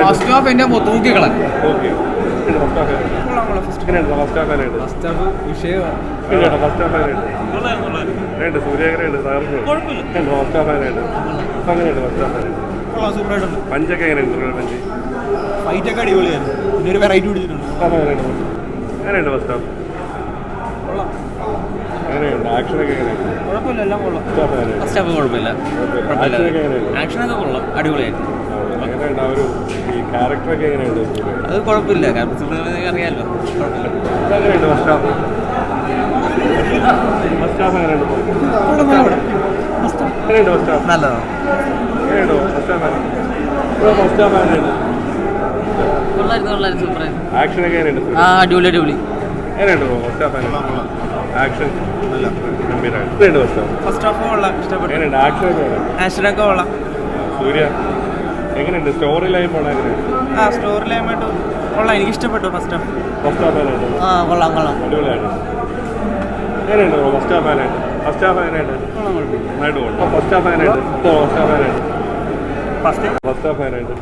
First half എന്റെ തൂക്കിക്കളൻ പഞ്ചൊക്കെ എങ്ങനെയുണ്ട്? ഫൈറ്റൊക്കെ അടിപൊളിയായിരുന്നു. പിന്നെ ഒരു വെറൈറ്റി പിടിച്ചിട്ടുണ്ട്. എങ്ങനെയുണ്ട് ഫസ്റ്റ് ഹാഫ്? എങ്ങനെയുണ്ട്? ആക്ഷനൊക്കെ എങ്ങനെയുണ്ട്? കുഴപ്പമില്ല, എല്ലാം കൊള്ളാം. ഫസ്റ്റ് ഹാഫ് കുഴപ്പമില്ല, ആക്ഷനൊക്കെ കൊള്ളാം, അടിപൊളിയായിരുന്നു. എങ്ങനെയുണ്ട് ആ ഒരു ഈ ക്യാരക്ടറൊക്കെ എങ്ങനെയുണ്ട്? അത് കുഴപ്പമില്ല, അറിയാമല്ലോ, കുഴപ്പമില്ല. എങ്ങനെയുണ്ട് ഫസ്റ്റ് ഹാഫ്? ഫസ്റ്റ് ഹാഫ് എങ്ങനെയുണ്ട്? എങ്ങനെയുണ്ട് ഫസ്റ്റ് ഹാഫ്? നല്ലതാണ്. എങ്ങനെയുണ്ടോ ഫസ്റ്റ് ഹാഫ്? ഫസ്റ്റ് ഹാഫ് എങ്ങനെയുണ്ട്? ആക്ഷനൊക്കെ എങ്ങനെയുണ്ട്? അടിപൊളി അടിപൊളി. എങ്ങനെയുണ്ട് ഫസ്റ്റ് ഹാഫ്? ആക്ഷൻ ഗംഭീരമായിട്ട് ഫസ്റ്റ് ഹാഫ് കൊള്ളാം, ഇഷ്ടപ്പെട്ടു. എങ്ങനെയുണ്ട്? ആക്ഷനൊക്കെ കൊള്ളാം. സൂര്യ എങ്ങനെയുണ്ട്? സ്റ്റോറി ലൈൻ പോണ എങ്ങനെയാണ്? സ്റ്റോറി ലൈനായിട്ട് കൊള്ളാം, എനിക്ക് ഇഷ്ടപ്പെട്ടു ഫസ്റ്റ് ഹാഫ്. ഫസ്റ്റ് ഹാഫ് എങ്ങനെയുണ്ട്? കൊള്ളാം കൊള്ളാം, അടിപൊളിയായിട്ട്. എങ്ങനെയുണ്ട് ഫസ്റ്റ് ഹാഫ് എങ്ങനെയുണ്ട്? ഫസ്റ്റ് ഹാഫ് എങ്ങനെയുണ്ട്? നന്നായിട്ട് കൊള്ളാം. ഫസ്റ്റ് ഹാഫ് എങ്ങനെയുണ്ട്? ഫസ്റ്റ് ഹാഫ് എങ്ങനെയുണ്ട്? ഫസ്റ്റ് ഹാഫ് എങ്ങനെയുണ്ട്?